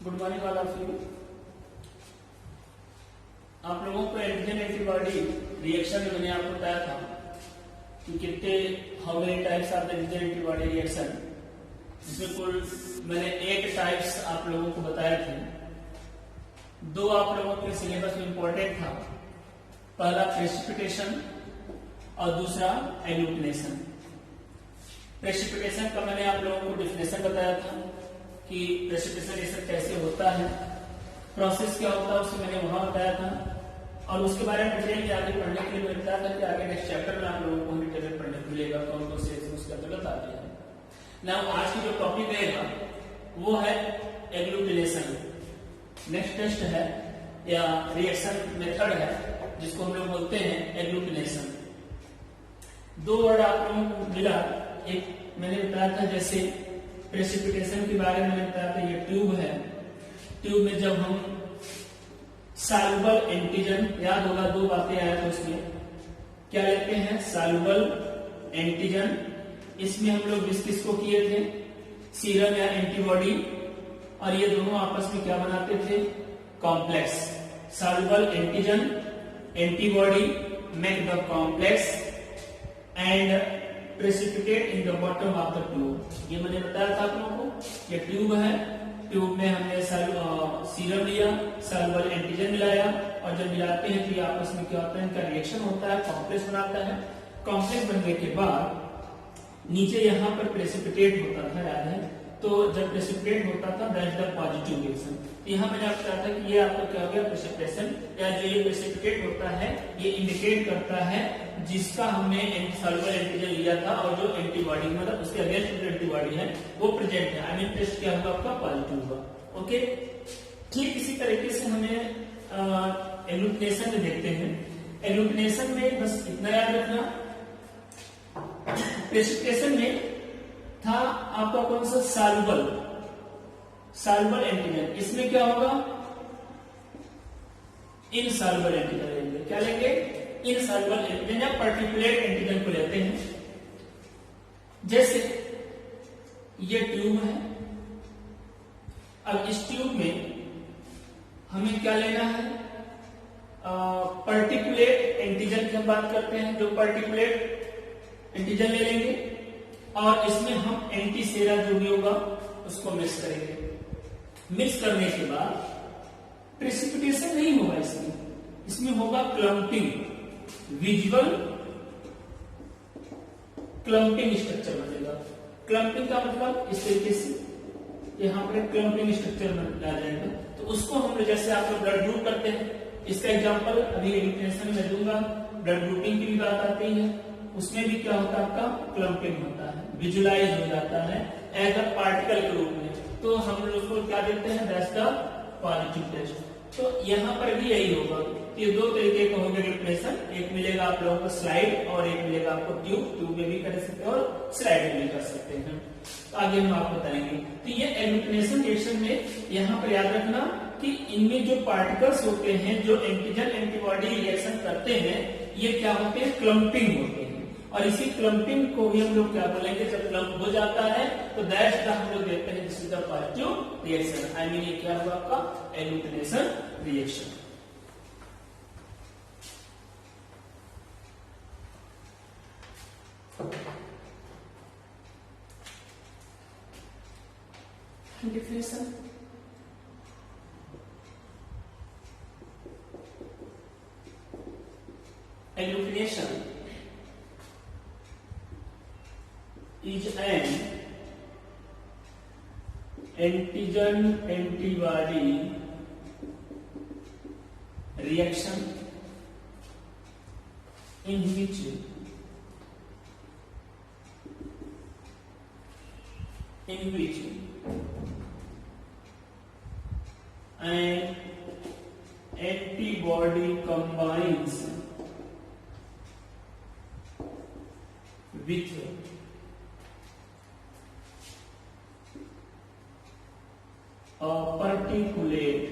Good morning all of you. आप लोगों को एंटीजन एंटीबॉडी रिएक्शन में मैंने आपको बताया था कि कितने how many types of antigen antibody reaction, जिसमें कुल मैंने 8 टाइप्स आप लोगों को बताए थे। 2 आप लोगों के सिलेबस में इंपॉर्टेंट था, पहला प्रेसिपिटेशन और दूसरा एग्लूटिनेशन। प्रेसिपिटेशन का मैंने आप लोगों को डिफिनेशन बताया था कि प्रेसिपिटेशन ये सब कैसे होता है, प्रोसेस क्या होता है, उसको मैंने वहां बताया था। और उसके बारे में डिटेल में आगे पढ़ने के लिए मैंने बताया था कि आगे नेक्स्ट चैप्टर में आप लोगों को डिटेल में पढ़ने को मिलेगा कौन कौन से उसके अंतर्गत आते हैं। ना आज की जो टॉपिक रहेगा वो है एग्लूटिनेशन। नेक्स्ट टेस्ट है या रिएक्शन मेथड है जिसको हम लोग बोलते हैं एग्लूटिनेशन। 2 वर्ड आप लोगों को मिला, एक मैंने बताया था जैसे प्रेसिपिटेशन के बारे में मैंने बताया था, ये ट्यूब है। ट्यूब में जब हम सॉल्युबल एंटीजन, याद होगा 2 बातें आया था उसमें, क्या लेते हैं सॉल्युबल एंटीजन, इसमें हम लोग किसको किए थे सीरम या एंटीबॉडी, और ये दोनों आपस में क्या बनाते थे complex. Soluble antigen antibody make the complex and precipitate in the bottom of the tube. ये मैंने बताया था आप लोगों को, ये ट्यूब है, ट्यूब में हमने सीरम लिया, सॉल्युबल एंटीजन मिलाया, और जब मिलाते हैं तो ये आपस में क्या होता है, इनका रिएक्शन होता है, कॉम्प्लेक्स बनाता है। कॉम्प्लेक्स बनने के बाद नीचे यहाँ पर प्रेसिपिटेट होता था, याद है, तो जब प्रेसिपिटेट होता था that is the positive reaction. यहाँ मैंने आपको कहा था कि ये आपका क्या हो गया प्रेसिपिटेशन, या जो ये प्रेसिपिटेट होता है ये इंडिकेट करता है जिसका हमने सॉल्युबल एंटीजन लिया था और जो एंटीबॉडी मतलब उसके अगेंस्ट जो एंटीबॉडी है वो प्रेजेंट है, आई मीन टेस्ट क्या होगा आपका पॉजिटिव होगा। ओके, ठीक इसी तरीके से हमें एग्लूटिनेशन में देखते हैं। एग्लूटिनेशन में बस इतना याद रखना, प्रेसिपिटेशन में था आपका कौन सा सॉल्युबल एंटीजन, इसमें क्या होगा इनसॉल्युबल एंटीजन लेंगे। क्या लेंगे इनसॉल्युबल एंटीजन या पर्टिकुलेट एंटीजन को लेते हैं। जैसे ये ट्यूब है, अब इस ट्यूब में हमें क्या लेना है पर्टिकुलेट एंटीजन की हम बात करते हैं, जो पर्टिकुलेट एंटीजन ले लेंगे और इसमें हम एंटीसेरा जो भी होगा उसको मिक्स करेंगे। मिक्स करने के बाद प्रेसिपिटेशन नहीं होगा, इसमें होगा क्लम्पिंग, विजुअल क्लम्पिंग स्ट्रक्चर बनेगा। क्लम्पिंग का मतलब इस तरीके से यहाँ पर क्लम्पिंग स्ट्रक्चर बन जाएगा। तो उसको हम जैसे आप लोग ब्लड ग्रुप करते हैं, इसका एग्जांपल अभी एग्लूटिनेशन में दूंगा, ब्लड ग्रुपिंग की भी बात आती है, उसमें भी क्या होता है आपका क्लम्पिंग होता है, विजुलाइज हो जाता है एज अ पार्टिकल के रूप में। तो हम लोग उसको क्या देते हैं दैट्स द पॉजिटिव टेस्ट। तो यहाँ पर भी यही होगा, ये 2 तरीके का होगा एग्लूटिनेशन, एक मिलेगा आप लोगों को स्लाइड और एक मिलेगा आपको ट्यूब में भी कर सकते हैं और स्लाइड में भी कर सकते हैं। तो आगे हम आपको बताएंगे। तो ये एग्लूटिनेशन रिएक्शन में यहाँ पर याद रखना कि इनमें जो पार्टिकल्स होते हैं जो एंटीजन एंटीबॉडी रिएक्शन करते हैं ये क्या होते हैं क्लम्पिंग होते हैं। और इसी क्लम्पिंग को भी हम लोग क्या बोलेंगे, जब क्लम्प हो जाता है तो दैट्स द हम लोग देखते हैं this is the positive reaction, I mean ये क्या हुआ आपका agglutination reaction. Definition agglutination is an antigen antibody reaction in which an antibody combines with a particulate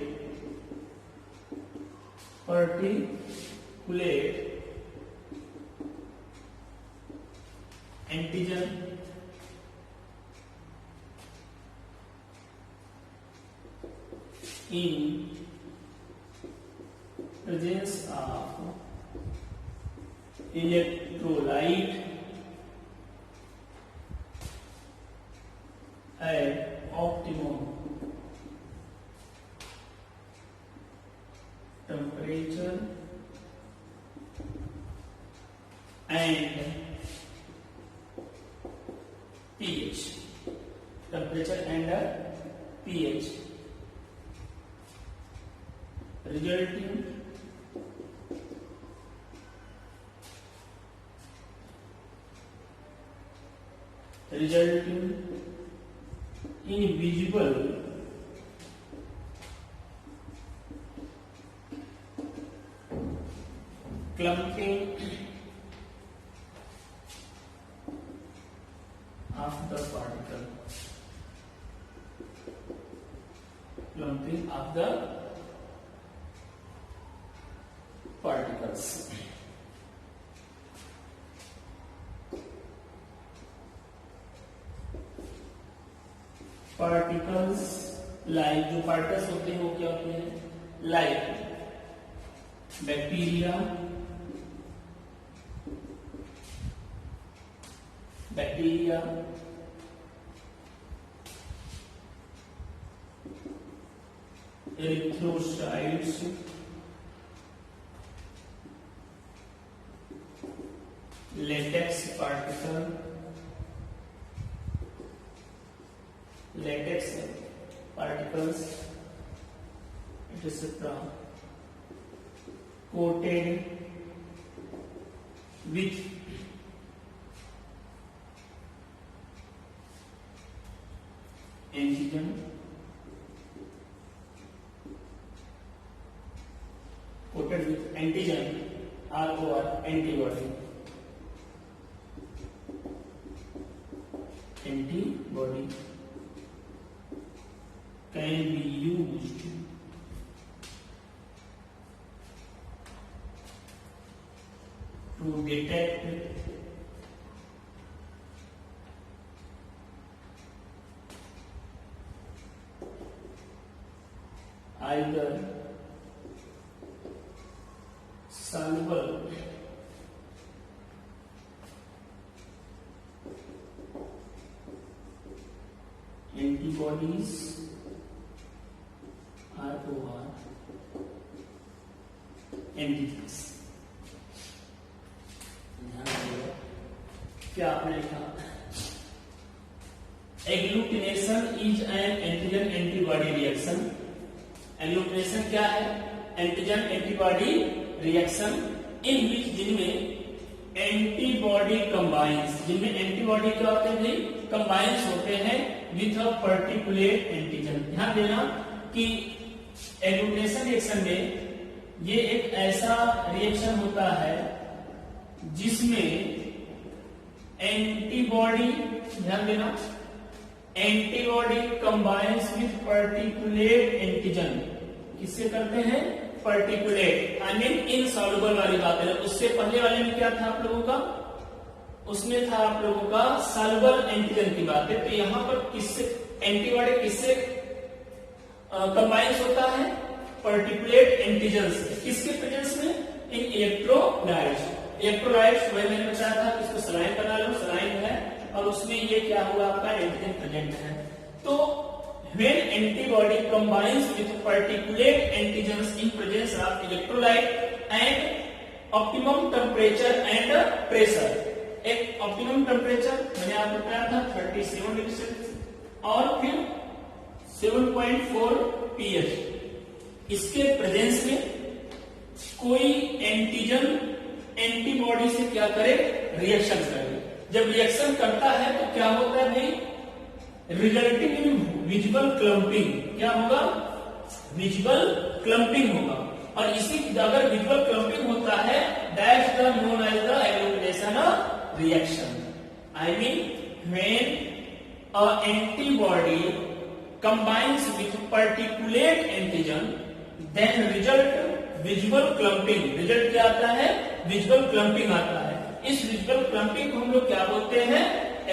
antigen in presence of electrolyte at optimum temperature and pH. Temperature and pH, resulting in visible clumping of the particle. Clumping of the particles. Particles like जो particles होते हैं वो क्या होते हैं? Like bacteria, erythrocytes, latex particles, etc. coated with antigen, or antibody. Antibody can be used to detect either soluble antibodies or antigens. क्या आपने लिखा? Agglutination is an antigen antibody reaction. Agglutination क्या है? एंटीजन एंटीबॉडी रिएक्शन इन विच जिनमें antibody combines, जिनमें antibody क्या होते हैं भाई? कंबाइंस होते हैं विथ अ पर्टिकुलर एंटीजन. ध्यान देना कि एग्लूटिनेशन रिएक्शन में ये एक ऐसा रिएक्शन होता है जिसमें एंटीबॉडी, ध्यान देना, antibody combines with particular antigen. किससे करते हैं? पर्टिकुलर. आई मीन इनसॉल्युबल वाली बात है. उससे पहले वाले में क्या था आप लोगों का? उसमें था आप लोगों का सॉल्युबल एंटीजन की बात है. तो यहां पर किससे एंटीबॉडी किससे कंबाइंस होता है? पर्टिकुलर एंटीजन से. किसके प्रेजेंस में? इन इलेक्ट्रोलाइट्स. इलेक्ट्रोलाइट्स वही मैंने बताया था कि इसको सलाइन बना लो, सलाइन है और उसमें ये क्या हुआ आपका? एंटीजन प्रेजेंट है. तो when antibody combines with particular antigens in presence of electrolyte and optimum temperature and pressure. एक ऑप्टिमम टेम्परेचर मैंने आपको बताया था 37 डिग्री सेल्सियस और फिर 7.4 pH. इसके प्रेजेंस में कोई एंटीजन एंटीबॉडी से क्या करे? रिएक्शन करे. जब रिएक्शन करता है तो क्या होता है भाई? Resulting in visible clumping. क्या होगा? विजिबल क्लम्पिंग होगा. और इसी अगर विजिबल क्लम्पिंग होता है that's the known as the agglutination reaction. I mean when a antibody combines with particular antigen then result visual clumping. Result क्या आता है? विजुअल क्लम्पिंग आता है. इस विजुअल क्लम्पिंग को हम लोग क्या बोलते हैं?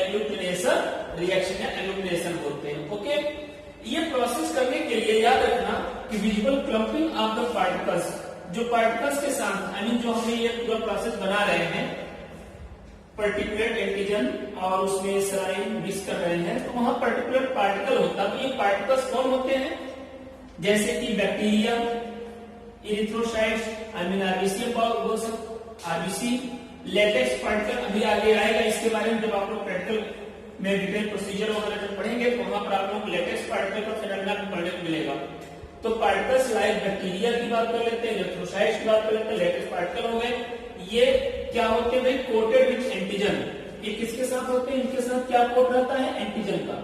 एग्लूटिनेशन रिएक्शन या एग्लूटिनेशन बोलते हैं. ओके. ये प्रोसेस करने के लिए याद रखना visible clumping of the particles, जो पार्टिकल्स के साथ आई मीन जो हमें ये पूरा प्रोसेस बना रहे हैं, पर्टिकुलर एंटीजन और उसमें सलाइन मिक्स कर रहे हैं, तो वहां पर्टिकुलर पार्टिकल होता है। तो ये पार्टिकल्स कौन होते हैं? जैसे कि bacteria, erythrocytes, I mean RBC, RBC, latex particle अभी आगे आएगा, इसके बारे में जब आप लोग प्रैक्टिकल में डिटेल प्रोसीजर वगैरह जब पढ़ेंगे तो वहां पर आप लोग लेटेक्स पार्टिकल का फिनोमेना पढ़ने को मिलेगा। तो पार्टिकल्स लाइक बैक्टीरिया की बात कर लेते हैं, इरिथ्रोसाइट्स की बात कर लेते हैं, लेटेक्स पार्टिकल हो गए। ये क्या होते हैं भाई? Coated with antigen. ये किसके साथ होते हैं? इनके साथ क्या कोट रहता है? एंटीजन का।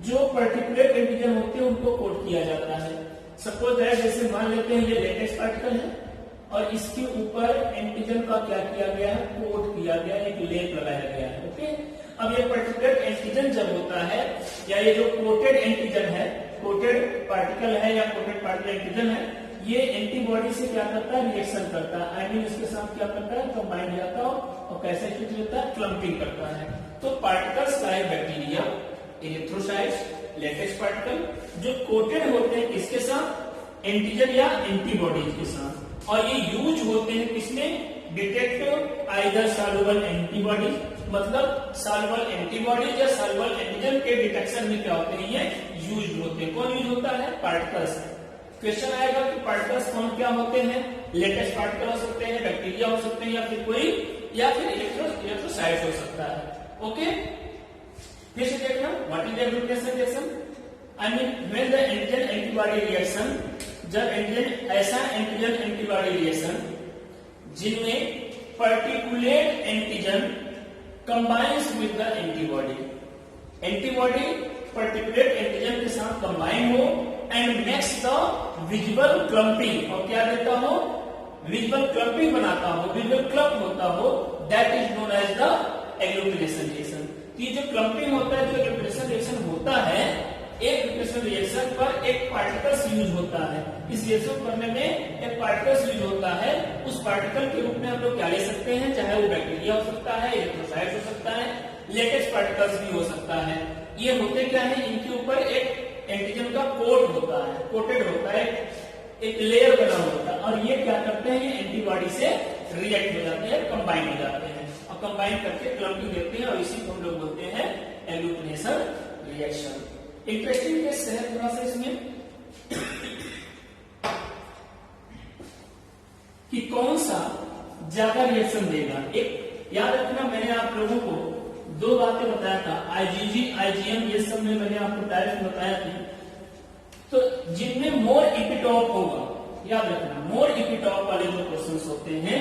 जो पर्टिकुलर एंटीजन होते हैं उनको कोट किया जाता है। सपोज दैट जैसे मान लेते हैं ये लेटेक्स पार्टिकल है और इसके ऊपर एंटीजन का क्या किया गया है? कोट किया गया, एक लेप लगाया गया है। ओके, अब ये पर्टिकुलर एंटीजन जब होता है, या ये जो कोटेड एंटीजन है, कोटेड पार्टिकल है या कोटेड पार्टिकल एंटीजन है, ये एंटीबॉडी से क्या करता है? रिएक्शन करता है। आई मीन इसके साथ क्या करता है? कंबाइन हो जाता है और कैसे स्थिति होता है? क्लम्पिंग करता है। तो particles like bacteria, erythrocytes, latex particle जो कोटेड होते हैं किसके साथ? एंटीजन या एंटीबॉडीज के साथ। और ये यूज होते हैं किसमें? डिटेक्ट आइदर सॉल्युबल एंटीबॉडीज, मतलब सॉल्युबल एंटीबॉडीज या सॉल्युबल एंटीजन के डिटेक्शन में क्या होते हैं? ये यूज होते हैं। कौन यूज होता है? पार्टिकल्स। क्वेश्चन आएगा कि पार्टिकल्स कौन क्या होते हैं? लेटेस्ट पार्टिकल हो सकते हैं, बैक्टीरिया हो सकते हैं, या फिर कोई, या फिर इलेक्ट्रोसाइट्स हो सकता है। ओके, फिर से देखना, what is agglutination reaction? I mean when the antigen antibody reaction, जब एंटीजन ऐसा एंटीजन एंटीबॉडी रिएक्शन जिनमें particulate antigen combines with the antibody, antibody particulate antigen के साथ कंबाइन हो and makes the visible clumping, और क्या देता हो? विजिबल क्लम्पिंग बनाता हो, विजिबल क्लम्प होता हो, that is known as the agglutination reaction. ये जो क्लम्पिंग होता है, जो एग्लूटिनेशन रिएक्शन होता है, एक एग्लूटिनेशन रिएक्शन पर एक पार्टिकल्स यूज होता है। इस रिएक्शन करने में एक पार्टिकल्स यूज होता है। उस पार्टिकल के रूप में हम लोग क्या ले सकते हैं? चाहे वो बैक्टीरिया हो सकता है, इलेक्ट्रोसाइट हो सकता है, लेटेक्स पार्टिकल्स भी हो सकता है। ये होते क्या है? इनके ऊपर एक एंटीजन का कोट होता है, कोटेड होता है, एक लेयर बना होता है, और ये क्या करते हैं? ये एंटीबॉडी से रिएक्ट हो जाते हैं, कंबाइन हो जाते हैं, और कंबाइन करके क्लम्पिंग देते हैं, और इसी को हम लोग बोलते हैं एग्लूटिनेशन रिएक्शन। इंटरेस्टिंग केस है थोड़ा सा इसमें कि कौन सा ज्यादा रिएक्शन देगा। एक याद रखना, मैंने आप लोगों को दो बातें बताया था, आईजीजी, आईजीएम, ये सब में मैंने आपको डायरेक्ट बताया था। तो जिनमें मोर इपिटॉप होगा, याद रखना, मोर इपिटॉप वाले जो क्वेश्चंस होते हैं,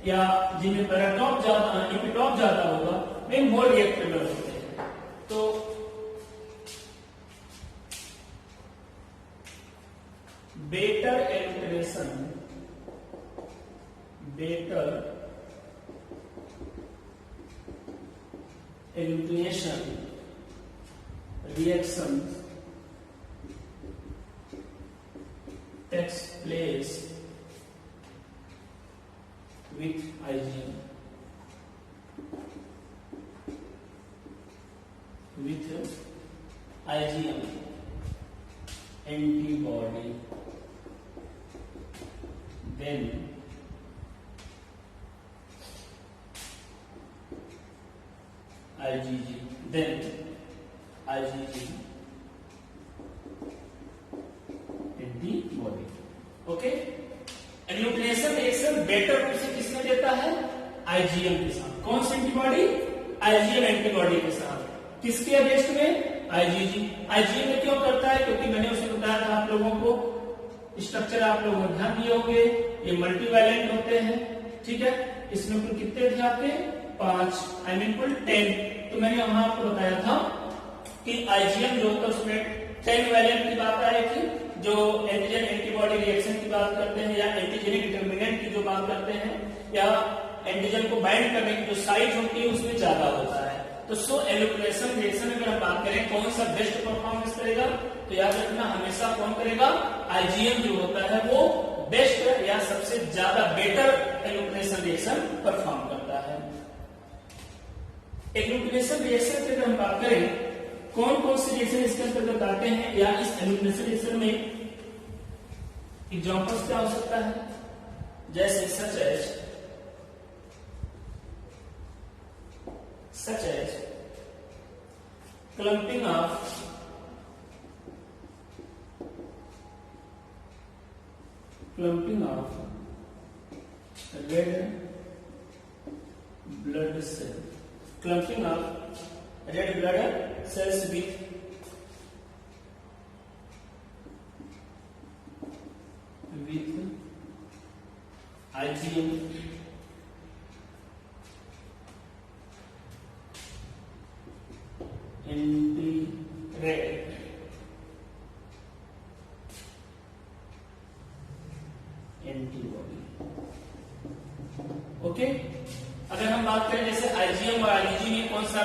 या जिनमें पैराटॉप ज्यादा, इपिटॉप ज्यादा होगा, वे मोर रिएक्टेबल होते हैं। तो better agglutination, better agglutination reaction takes place with IgM, with IgM antibody, then IgG, then IgG antibody. Okay, agglutination reaction better रूप से किसमें देता है? आईजीएम के साथ। कौन सी एंटीबॉडी? आईजीएम एंटीबॉडी के साथ। किसके अगेंस्ट में? आईजीजी। आईजीएम में क्यों करता है? क्योंकि मैंने उसे बताया था आप लोगों को, स्ट्रक्चर आप लोगों को ध्यान दिए होंगे, ये मल्टीवैलेंट होते हैं, ठीक है। इसमें कुल कितने थे आपके? 5, आई मीन कुल 10। तो मैंने वहां आपको बताया था कि आईजीएम जो होता है उसमें 10 वैलेंट की बात आएगी, जो एंटीजन एंटीबॉडी रिएक्शन की बात करते हैं, या एंटीजेनिक डिटर्मिनेंट की जो बात करते हैं, या एंटीजन को बाइंड करने की जो साइज होती है उसमें ज्यादा होता है। तो सो एग्लूटिनेशन रिएक्शन में अगर हम बात करें कौन सा बेस्ट परफॉर्मेंस करेगा, तो याद रखना हमेशा कौन करेगा? आईजीएम जो होता है वो बेस्ट या सबसे ज्यादा बेटर एग्लूटिनेशन रिएक्शन परफॉर्म करता है। एग्लूटिनेशन रिएक्शन की अगर हम बात करें कौन कौन से रिएक्शन इसके अंतर्गत आते हैं, या इस एग्लूटिनेशन रिएक्शन में एग्जाम्पल्स क्या हो सकता है, जैसे such as clumping of red blood cells, clumping of red blood cells with IgM anti-red antibody. Okay, अगर हम बात करें जैसे आईजीएम और आरबीसी में कौन सा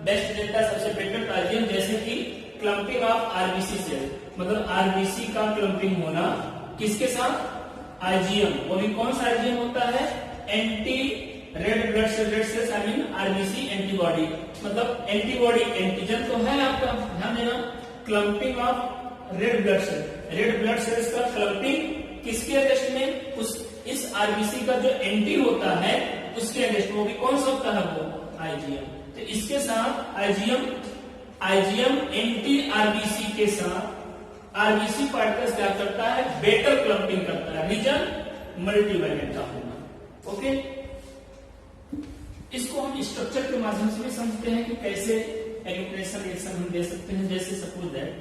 बेस्ट देता है, सबसे बेटर आईजीएम, जैसे कि क्लम्पिंग ऑफ आरबीसी सेल, मतलब आरबीसी का क्लम्पिंग होना किसके साथ, आईजीएम, वो भी कौन सा आईजीएम होता है, anti red blood cells I mean RBC antibody, मतलब एंटीबॉडी एंटीजन तो है आपका, ध्यान देना, clumping of red blood cells का क्लम्पिंग किसके अगेंस्ट में, इस आरबीसी का जो एंटी होता है उसके अगेंस्ट, वो भी कौन सा होता है, वो आईजीएम। तो इसके साथ आईजीएम एंटी आरबीसी के साथ आरबीसी पार्टिकल्स क्या करता है, बेटर क्लम्पिंग करता है, रीजन मल्टीवैलेंट का होना। ओके, इसको हम स्ट्रक्चर के माध्यम से भी समझते हैं कि कैसे एग्लूटिनेशन रिएक्शन हम दे सकते हैं। जैसे सपोज दैट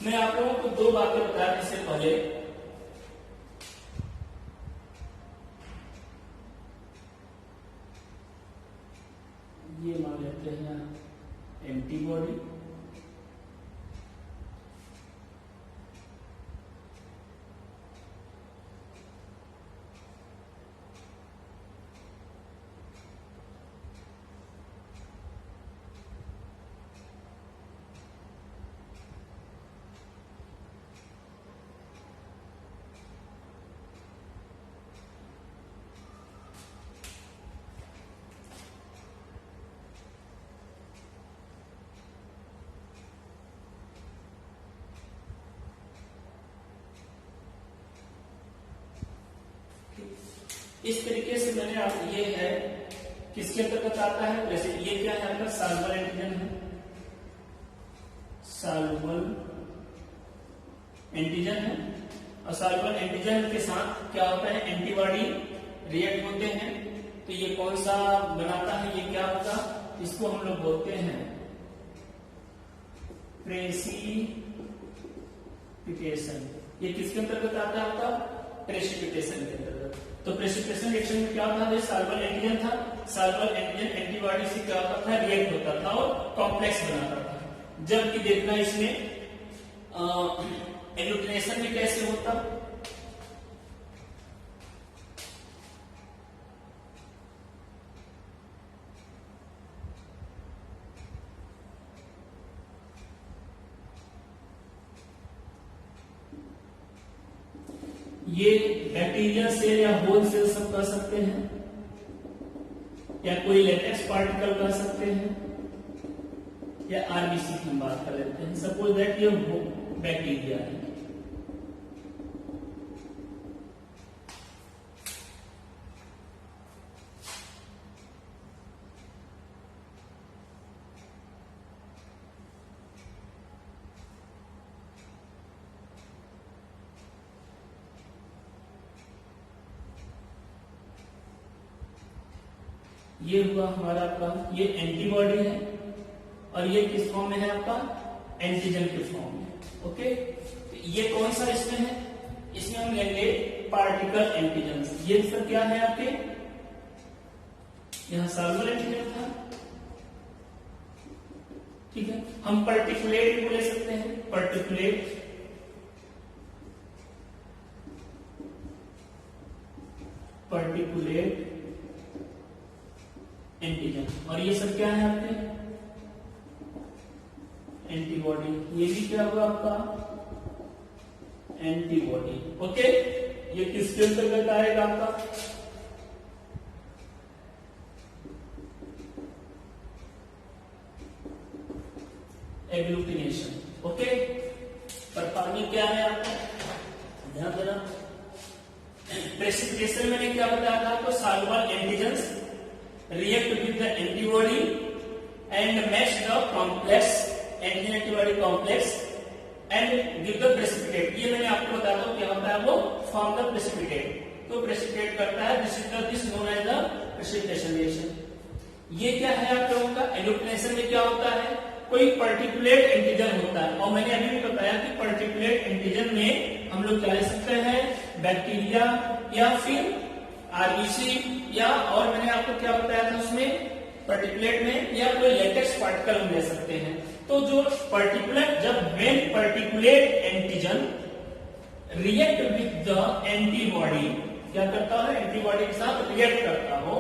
मैं आप लोगों को दो बातें बताने से पहले ये मान लेते हैं एंटीबॉडी, इस तरीके से मैंने आप, ये है किसके अंतर्गत आता है, जैसे ये क्या है आपका सॉल्युबल एंटीजन है, सॉल्युबल एंटीजन है, और सॉल्युबल एंटीजन के साथ क्या होता है, एंटीबॉडी रिएक्ट होते हैं। तो ये कौन सा बनाता है, ये क्या होगा, इसको हम लोग बोलते हैं प्रेसिपिटेशन। ये किसके अंतर्गत आता है आपका, प्रेसिपिटेशन के अंतर्गत। तो प्रेसिपिटेशन रिएक्शन में क्या होता है, सॉल्युबल एंटीजन था, सॉल्युबल एंटीजन एंटीबॉडी से क्या होता था, रिएक्ट होता था और कॉम्प्लेक्स बनाता था। जबकि देखना इसमें एग्लूटिनेशन में कैसे होता, ये बैक्टीरिया सेल या होल सेल सब कर सकते हैं, या कोई लेटेक्स पार्टिकल कर सकते हैं, या आरबीसी की हम बात कर लेते हैं। सपोज दैट ये बैक्टीरिया है, ये हुआ हमारा आपका, ये एंटीबॉडी है, और ये किस फॉर्म में है आपका, एंटीजन के फॉर्म में। ओके, तो ये कौन सा इसमें है, इसमें हम लेंगे पार्टिकल एंटीजन। ये सब क्या है आपके, यहां सॉल्युबल एंटीजन था, ठीक है। हम पर्टिकुलेट को ले सकते हैं, पर्टिकुलेट एंटीजन, और ये सब क्या है आपके, एंटीबॉडी। ये भी क्या होगा आपका, एंटीबॉडी। ओके, ये किसके अंतर्गत आएगा आपका, एग्लूटिनेशन। ओके, परफॉर्मिंग क्या है आपको ध्यान देना। प्रेसिपिटेशन मैंने क्या बताया था आपको, soluble antigens react with the antibody and match the complex antigen antibody complex and give the precipitate. ये मैंने आपको बताया था क्या होता है, वो फॉर्म द प्रेसिपिटेट, तो प्रेसिपिटेट करता है, this known as the precipitation reaction. ये क्या है आप लोगों का, एग्लूटिनेशन में क्या होता है, कोई पर्टिकुलेट एंटीजन होता है, और मैंने अभी भी बताया कि पर्टिकुलेट एंटीजन में हम लोग क्या ले सकते हैं, बैक्टीरिया या फिर आरबीसी, या और मैंने आपको क्या बताया था उसमें पर्टिकुलेट में, या कोई लेटेक्स पार्टिकल हम ले सकते हैं। तो जो पर्टिकुलर, जब when particulate antigen react with the antibody, क्या करता है, एंटीबॉडी के साथ रिएक्ट करता हो,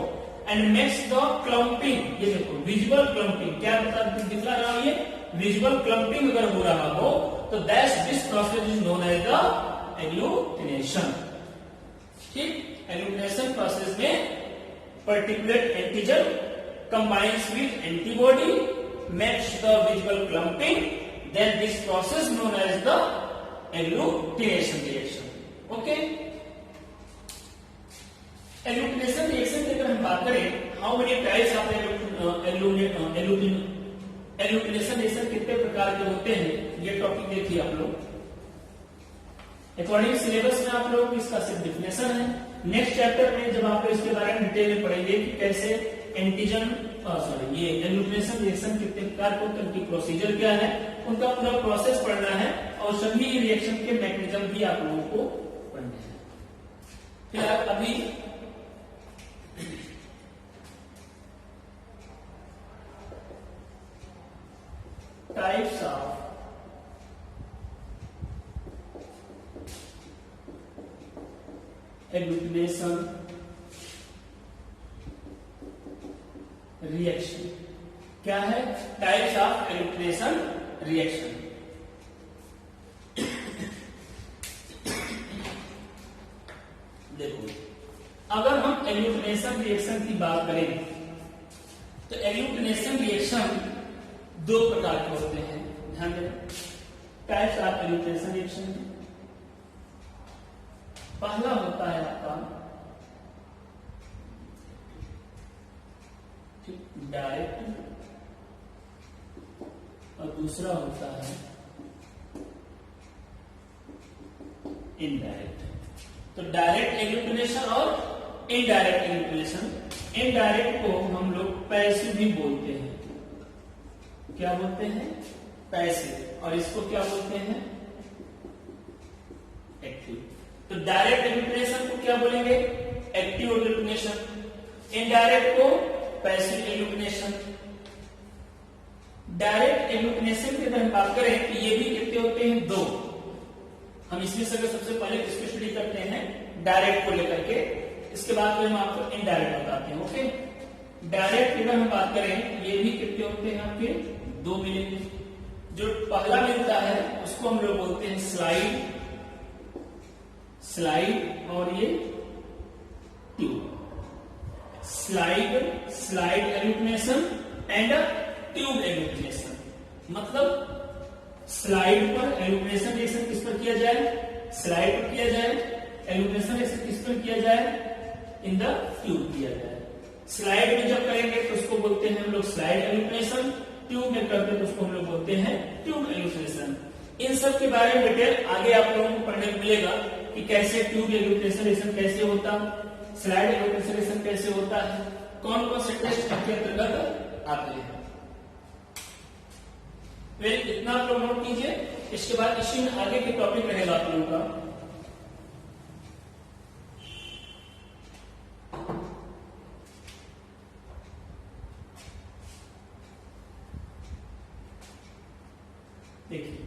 एंड मेक्स द क्लम्पिंग, ये देखो विजुअल क्लम्पिंग, क्या मतलब दिखला रहा है, ये विजुअल क्लम्पिंग अगर हो रहा हो तो this process is known as the agglutination. ठीक, एग्लूटिनेशन प्रोसेस में particulate antigen combines with antibody, makes the visual clumping, then this process known as the agglutination reaction. Okay, agglutination reaction की अगर हम बात करें, how many types of agglutination reaction कितने प्रकार के होते हैं, ये टॉपिक देखिए आप लोग। अकॉर्डिंग सिलेबस में आप लोग इसका सिर्फ डिफिनेशन है, नेक्स्ट चैप्टर में जब आप लोग इसके बारे में डिटेल में पढ़ेंगे कि कैसे एंटीजन ये एग्लूटिनेशन रिएक्शन कितने प्रकार को, उनकी प्रोसीजर क्या है, उनका पूरा प्रोसेस पढ़ना है, और सभी रिएक्शन के मैकेनिज्म भी आप लोगों को पढ़ने हैं। फिर अभी टाइप्स ऑफ एग्लूटिनेशन रिएक्शन, क्या है, टाइप्स ऑफ एग्लूटिनेशन रिएक्शन। देखो, अगर हम एग्लूटिनेशन रिएक्शन की बात करें तो एग्लूटिनेशन रिएक्शन दो प्रकार के होते हैं, ध्यान देना। टाइप्स ऑफ एग्लूटिनेशन रिएक्शन, पहला होता है आपका डायरेक्ट, और दूसरा होता है इनडायरेक्ट। तो डायरेक्ट एग्लूटिनेशन और इनडायरेक्ट एग्लूटिनेशन। इनडायरेक्ट को हम लोग पैसिव भी बोलते हैं, क्या बोलते हैं, पैसिव, और इसको क्या बोलते हैं, एक्टिव। तो डायरेक्ट एग्लूटिनेशन को क्या बोलेंगे, एक्टिव एग्लूटिनेशन। इनडायरेक्ट को पैसिव एग्लूटिनेशन। डायरेक्ट एग्लूटिनेशन की अगर हम बात करें तो ये भी कितने होते हैं, दो। हम इसमें से सबसे पहले इसको स्टडी करते हैं डायरेक्ट को लेकर के, इसके बाद फिर हम आपको इनडायरेक्ट बताते हैं। ओके, डायरेक्ट की अगर हम बात करें ये भी कितने होते हैं आपके, दो मिलेंगे। जो पहला मिलता है उसको हम लोग बोलते हैं स्लाइड, और ये tube. Slide agglutination and tube agglutination, मतलब स्लाइड पर एग्लूटिनेशन रिएक्शन किस पर किया जाए, स्लाइड पर किया जाए, एग्लूटिनेशन रिएक्शन किस पर किया जाए, इन द ट्यूब किया जाए। स्लाइड में जब करेंगे तो उसको बोलते हैं हम लोग स्लाइड एग्लूटिनेशन, ट्यूब में करते तो उसको हम लोग बोलते हैं ट्यूब एग्लूटिनेशन। इन सब के बारे में डिटेल आगे आप लोगों को पढ़ने को मिलेगा कि कैसे ट्यूब एग्लूटिनेशन रिएक्शन कैसे होता, स्लाइड एग्लूटिनेशन रिएक्शन कैसे होता है, कौन कौन से टेस्ट इसके अंतर्गत आते हैं। फिर इतना आप लोग नोट कीजिए, इसके बाद इसी में आगे के टॉपिक रहेगा आप लोगों का। देखिए,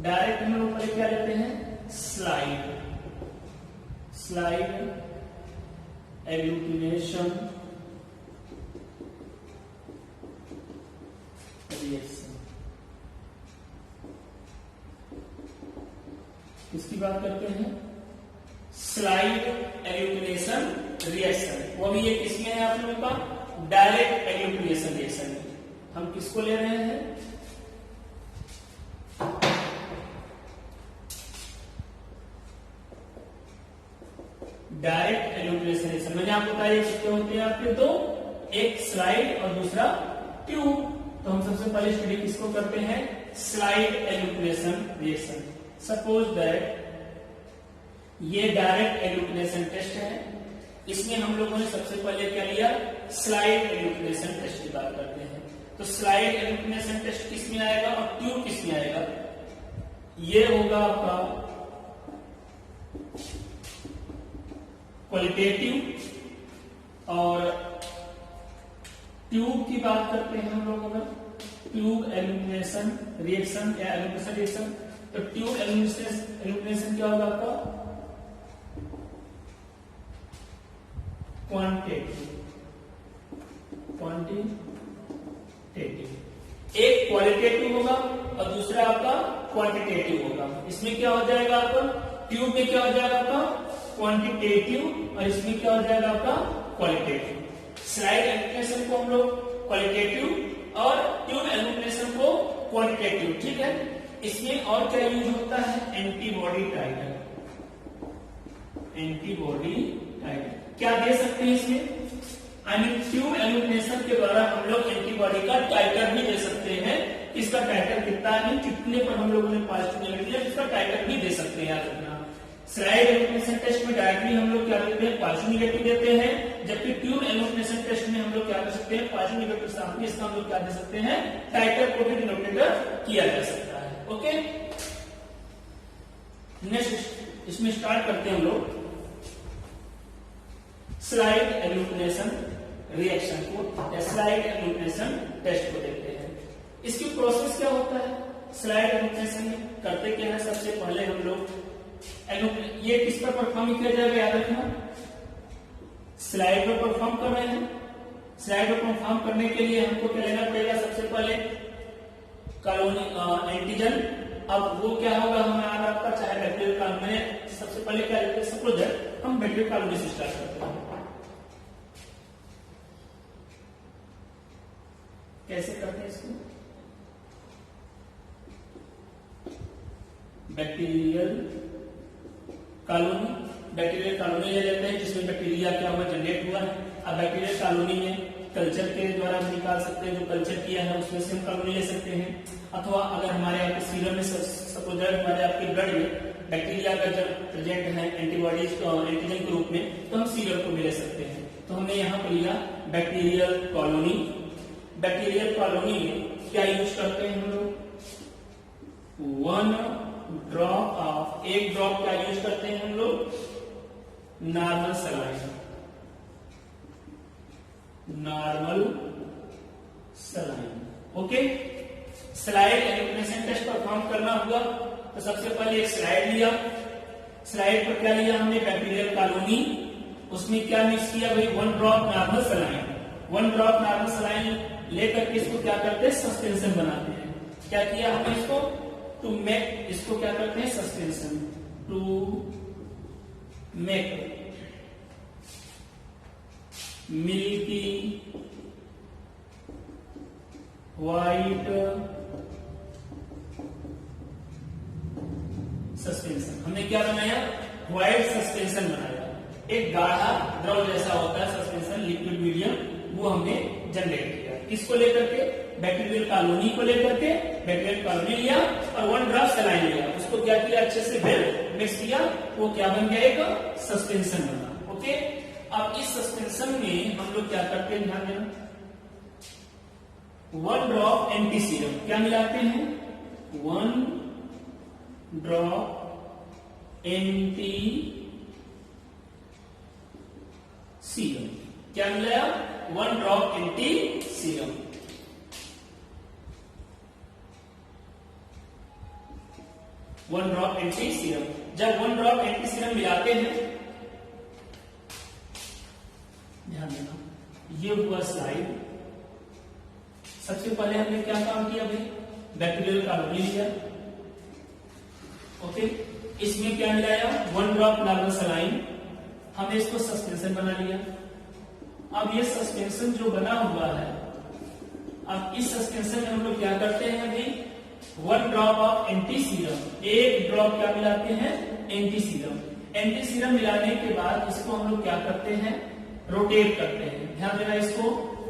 डायरेक्ट हम लोग पहले क्या लेते हैं, स्लाइड एग्लूटिनेशन रिएक्शन। किसकी बात करते हैं, स्लाइड एग्लूटिनेशन रिएक्शन। वो भी ये किसमें है आप लोगों का, डायरेक्ट एग्लूटिनेशन रिएक्शन। हम किसको ले रहे हैं, डायरेक्ट इल्यूमिनेशन रिएक्शन। मैंने आपको बताया कितने होते हैं आपके दो, एक स्लाइड और दूसरा ट्यूब। तो हम सबसे पहले स्टडी किसको करते हैं, slide illumination reaction. Suppose that ये डायरेक्ट इल्यूमिनेशन टेस्ट है, इसमें हम लोगों ने सबसे पहले क्या लिया, स्लाइड इल्यूमिनेशन टेस्ट की बात करते हैं। तो स्लाइड इल्यूमिनेशन टेस्ट किसमें आएगा और ट्यूब किसमें आएगा, ये होगा आपका क्वालिटेटिव। और ट्यूब की बात करते हैं हम लोग अगर, ट्यूब इल्यूमिनेशन रिएक्शन या इल्यूमिनेशन रिएक्शन, तो ट्यूब इल्यूमिनेशन क्या होगा आपका, क्वांटिटेटिव। एक क्वालिटेटिव होगा और दूसरा आपका क्वांटिटेटिव होगा। इसमें क्या हो जाएगा आपका, ट्यूब में क्या हो जाएगा आपका क्वांटिटेटिव और इसमें क्या हो जाएगा आपका क्वालिटेटिव। स्लाइड इल्यूमिनेशन को हम लोग क्वालिटेटिव और ट्यूब इल्यूमिनेशन को क्वांटिटेटिव, ठीक है। इसमें और क्या यूज होता है, एंटीबॉडी टाइटर। एंटीबॉडी टाइटर क्या दे सकते हैं इसमें, ट्यूब इल्यूमिनेशन के द्वारा हम लोग एंटीबॉडी का टाइटर भी दे सकते हैं। इसका टाइटर कितना है, कितने पर हम लोगों ने पॉजिटिव नेगेटिव दिया, इसका टाइटर भी दे सकते हैं, याद रखना। स्लाइड इल्यूमिनेशन टेस्ट में डायरेक्टली हम लोग क्या देते हैं, पॉजिटिव नेगेटिव देते हैं, जबकि ट्यूब इल्यूमिनेशन टेस्ट में हम लोग क्या कर सकते हैं, पॉजिटिव नेगेटिव सामने इसका हम लोग क्या दे सकते हैं, टाइटर को भी डिनोटेड किया जा सकता है। ओके, नेक्स्ट इसमें स्टार्ट करते हैं हम लोग स्लाइड इल्यूमिनेशन रिएक्शन को या स्लाइड इल्यूमिनेशन टेस्ट को देखते हैं। इसकी प्रोसेस क्या होता है, स्लाइड इल्यूमिनेशन में करते क्या है, सबसे पहले हम लोग ये किस पर परफॉर्म किया जाएगा, याद रखना, स्लाइड पर परफॉर्म कर रहे हैं। स्लाइड पर परफॉर्म करने के लिए हमको क्या लेना पड़ेगा, सबसे पहले कॉलोनी एंटीजन। अब वो क्या होगा हमारा आपका, चाहे बैक्टीरियल कॉलोनी में सबसे पहले क्या लेते हैं, सपोज हम बैक्टीरियल कॉलोनी से स्टार्ट करते हैं। कैसे करते हैं इसको, बैक्टीरियल कॉलोनी ले लेते हैं जिसमें बैक्टीरिया क्या हुआ, जनरेट हुआ है। अब बैक्टीरियल कॉलोनी में कल्चर के द्वारा हम निकाल सकते हैं, जो कल्चर किया है उसमें से हम कॉलोनी ले सकते हैं। अथवा अगर हमारे आपके सीरम में सपोज हमारे आपके ब्लड में बैक्टीरिया का जब प्रेजेंट है एंटीबॉडीज एंटीजन के रूप में, तो हम सीरम को भी ले सकते हैं। तो हमने यहाँ पर लिया बैक्टीरियल कॉलोनी। बैक्टीरियल कॉलोनी में क्या यूज करते हैं हम लोग, 1 ड्रॉप ऑफ, एक ड्रॉप क्या यूज करते हैं हम लोग, normal saline. Okay, slide illumination test perform करना हुआ तो सबसे पहले एक स्लाइड लिया। स्लाइड पर क्या लिया हमने, बैक्टीरियल कॉलोनी। उसमें क्या मिक्स किया भाई, 1 drop normal saline. 1 drop normal saline लेकर के इसको क्या करते हैं, सस्पेंशन बनाते हैं। क्या किया हमने इसको, टू मेक, इसको क्या करते हैं, suspension, to make milky white suspension. हमने क्या बनाया, व्हाइट सस्पेंशन बनाया। एक गाढ़ा द्रव जैसा होता है सस्पेंशन, लिक्विड मीडियम, वो हमने जनरेट किया। किसको लेकर के, बैक्टीरियल कॉलोनी को लेकर के। बैक्टीरियल कॉलोनी लिया और 1 ड्रॉप सलाइन लिया, उसको क्या किया, अच्छे से वेल मिक्स किया, वो क्या बन गया, एक सस्पेंशन बना। ओके, अब इस सस्पेंशन में हम लोग क्या करते हैं, ध्यान देना, 1 ड्रॉप एंटी सीरम। क्या मिलाते हैं, 1 ड्रॉप एंटी सीरम। क्या मिलाया, 1 drop anti serum. One drop anti serum. जब 1 ड्रॉप एंटी सीरम मिलाते हैं, ध्यान देना, ये हुआ स्लाइड। सबसे पहले हमने क्या काम किया भाई, बैक्टीरियल कॉलोनी लिया। ओके, इसमें क्या मिलाया, 1 ड्रॉप नॉर्मल सलाइन। हमने इसको सस्पेंशन बना लिया। अब ये सस्पेंशन जो बना हुआ है, अब इस सस्पेंशन में हम लोग क्या करते हैं अभी, 1 ड्रॉप ऑफ एंटी सीरम, एक ड्रॉप क्या मिलाते हैं, एंटी सीरम। एंटी सीरम मिलाने के बाद इसको हम लोग क्या करते हैं, रोटेट करते हैं। ध्यान देना, इसको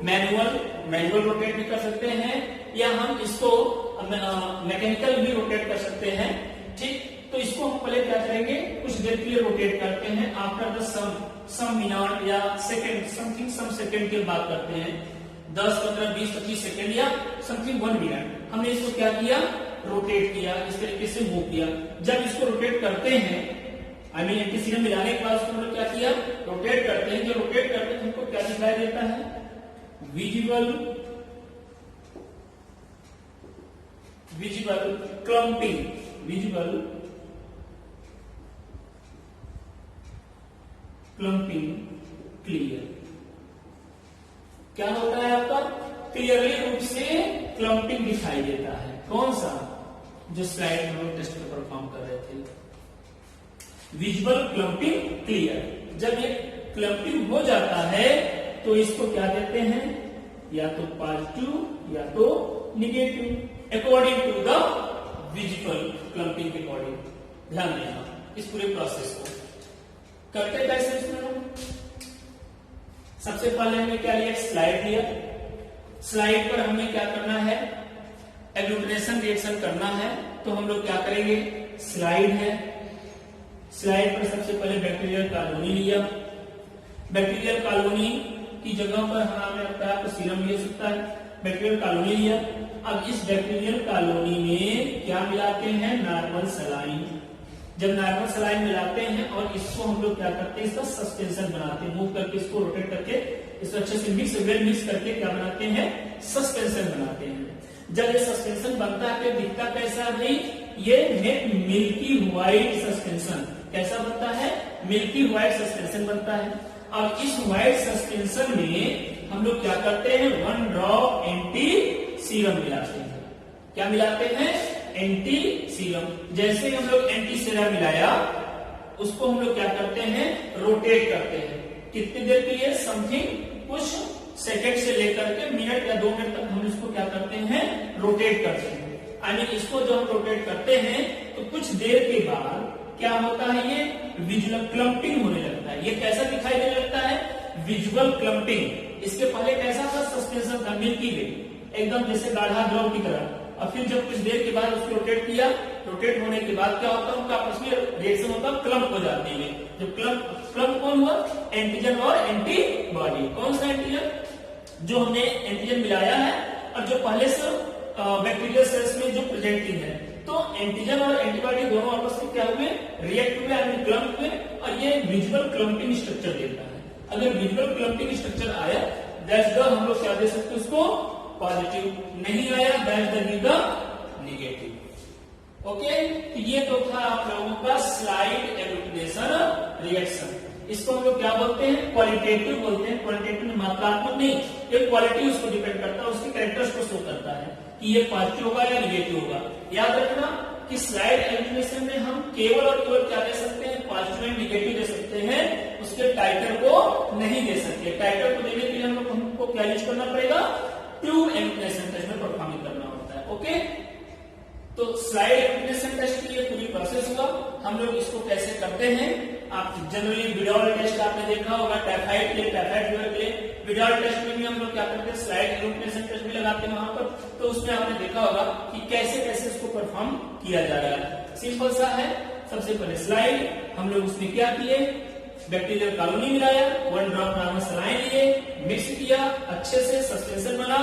मैनुअल रोटेट भी कर सकते हैं या हम इसको मैकेनिकल भी रोटेट कर सकते हैं। ठीक, तो इसको हम पहले क्या करेंगे, कुछ देर के लिए रोटेट करते हैं। आफ्टर द सम मिनट या सेकंड, समथिंग सम सेकंड की बात करते हैं, 10, 15, 20, 25 सेकंड या समथिंग 1 मिनट हमने इसको क्या किया, रोटेट किया, इस तरीके से मूव किया। जब इसको रोटेट करते हैं, आई मीन एंटी सीरम मिलाने के बाद उसको हम लोग क्या किया, रोटेट करते हैं। जब रोटेट करते हैं तो हमको क्या दिखाई देता है, visible clumping, visible clumping clear. क्या होता है आपका, क्लियरली रूप से क्लम्पिंग दिखाई देता है। कौन सा, जो स्लाइड में हम टेस्ट में परफॉर्म कर रहे थे, विजुअल क्लम्पिंग क्लियर। जब ये क्लम्पिंग हो जाता है तो इसको क्या देते हैं, या तो पॉजिटिव या तो negative, according to the visual clumping के अकॉर्डिंग। ध्यान देना इस पूरे प्रोसेस को करते कैसे। इसमें सबसे पहले हमने क्या लिया, स्लाइड लिया। स्लाइड पर हमें क्या करना है, एग्लूटिनेशन रिएक्शन करना है। तो हम लोग क्या करेंगे, स्लाइड है, स्लाइड पर सबसे पहले बैक्टीरियल कॉलोनी लिया। बैक्टीरियल कॉलोनी की जगह पर हमें लगता है तो सीरम ले सकता है। बैक्टीरियल कॉलोनी लिया। अब इस बैक्टीरियल कॉलोनी में क्या मिलाते हैं, नॉर्मल सलाइन। जब नॉर्मल सलाइन मिलाते हैं और इसको हम लोग क्या करते हैं, इसका सस्पेंशन बनाते हैं, मूव करके इसको रोटेट करके इसको अच्छे से वेल मिक्स करके क्या बनाते हैं, सस्पेंशन बनाते हैं। जब ये सस्पेंशन बनता है तो दिखता कैसा भाई, ये मिल्की व्हाइट सस्पेंशन। कैसा बनता है, मिल्की व्हाइट सस्पेंशन बनता है। अब इस व्हाइट सस्पेंशन में हम लोग क्या करते हैं, 1 ड्रॉप एंटी सीरम मिलाते हैं। क्या मिलाते हैं, एंटी सीरम। जैसे ही हम लोग एंटी सीरम मिलाया, उसको हम लोग क्या करते हैं, रोटेट करते हैं। कितनी देर के लिए, समथिंग कुछ सेकंड से लेकर के मिनट या 2 मिनट तक हम इसको क्या करते हैं, रोटेट करते हैं। आई मीन इसको जो हम रोटेट करते हैं तो कुछ देर के बाद क्या होता है, ये विजुअल क्लम्पिंग होने लगता है। ये कैसा दिखाई देने लगता है, विजुअल क्लम्पिंग। इसके पहले कैसा था, सस्पेंशन था, मिल्की वे, एकदम जैसे गाढ़ा द्रव की तरह। और फिर जब कुछ देर के बाद उसको रोटेट किया, रोटेट होने के बाद क्या होता है, उनका आपस में रिएक्शन होता है, क्लम्प हो जाती है। जब क्लम्प कौन हुआ, एंटीजन और एंटीबॉडी। कौन सा एंटीजन, जो हमने एंटीजन मिलाया है और जो पहले से बैक्टीरियल सेल्स में जो प्रेजेंटिंग है। तो एंटीजन और एंटीबॉडी दोनों आपस में क्या हुए, रिएक्ट हुए, यानी क्लम्प हुए, और ये विजुअल क्लम्पिंग स्ट्रक्चर देता है। अगर विजुअल क्लम्पिंग स्ट्रक्चर आया, दैट्स द हम लोग क्या दे सकते हैं उसको, पॉजिटिव। नहीं आया, दैट्स द निगेटिव। ओके, तो ये तो था आप लोगों का स्लाइड एग्लूटिनेशन रिएक्शन। इसको हम लोग क्या बोलते हैं, क्वालिटेटिव बोलते हैं। क्वालिटेटिव में मात्रात्मक नहीं, ये क्वालिटी उसको डिपेंड करता है, उसके कैरेक्टर्स को शो करता है कि ये पॉजिटिव होगा या निगेटिव होगा। याद रखना कि स्लाइड एग्लूटिनेशन में हम केवल और केवल क्या दे सकते हैं, पॉजिटिव एंड निगेटिव दे सकते हैं, उसके टाइटर को नहीं दे सकते। टाइटर को देने के लिए हमको क्या यूज करना पड़ेगा, ट्यूब एग्लूटिनेशन टेस्ट में परफॉर्म करना होता है। ओके, तो स्लाइड एग्लूटिनेशन टेस्ट की ये पूरी प्रोसेस हुआ। हम लोग इसको कैसे करते हैं, आप जनरली विडॉल टेस्ट आपने देखा होगा, टाइफाइड के लिए, टाइफाइड फीवर के लिए विडॉल टेस्ट में भी हम लोग क्या करते हैं, स्लाइड एग्लूटिनेशन टेस्ट भी लगाते हैं वहां पर। तो उसमें आपने देखा होगा कि कैसे कैसे इसको परफॉर्म किया जा रहा है। सिंपल सा है, सबसे पहले स्लाइड हम लोग उसमें क्या किए, बैक्टीरियल कॉलोनी मिलाया, 1 ड्रॉप नॉर्मल सलाइन लिए, मिक्स किया, अच्छे से सस्पेंशन बना।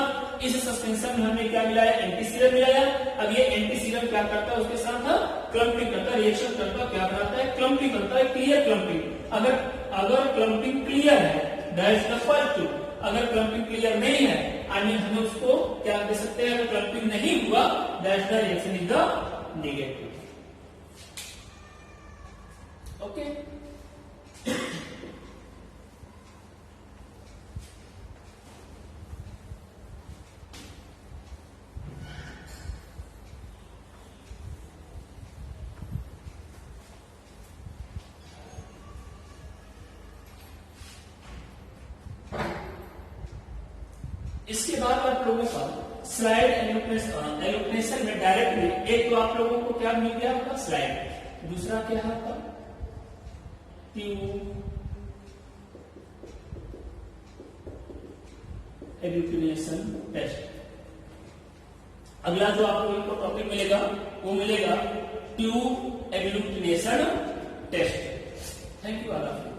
इस सस्पेंशन में हमने क्या मिलाया, एंटी सीरम मिलाया। अब ये एंटी सीरम क्या करता है, उसके साथ क्लम्पिंग करता है, रिएक्शन करता है, क्या बनाता है, क्लम्पिंग करता है, क्लियर क्लम्पिंग। अगर क्लम्पिंग क्लियर है, दैट इज द पॉजिटिव। अगर क्लम्पिंग क्लियर नहीं है, आई मीन हमें उसको क्या दे सकते हैं, अगर क्लम्पिंग नहीं हुआ, that the reaction is the negative. Okay, इसके बाद आप लोगों का स्लाइड एलोक्टेशन में डायरेक्टली एक तो आप लोगों को क्या मिल गया आपका स्लाइड, दूसरा क्या है आपका ट्यूब एग्लूटिनेशन टेस्ट। अगला जो आप लोगों को टॉपिक मिलेगा वो मिलेगा tube agglutination test. Thank you all of you.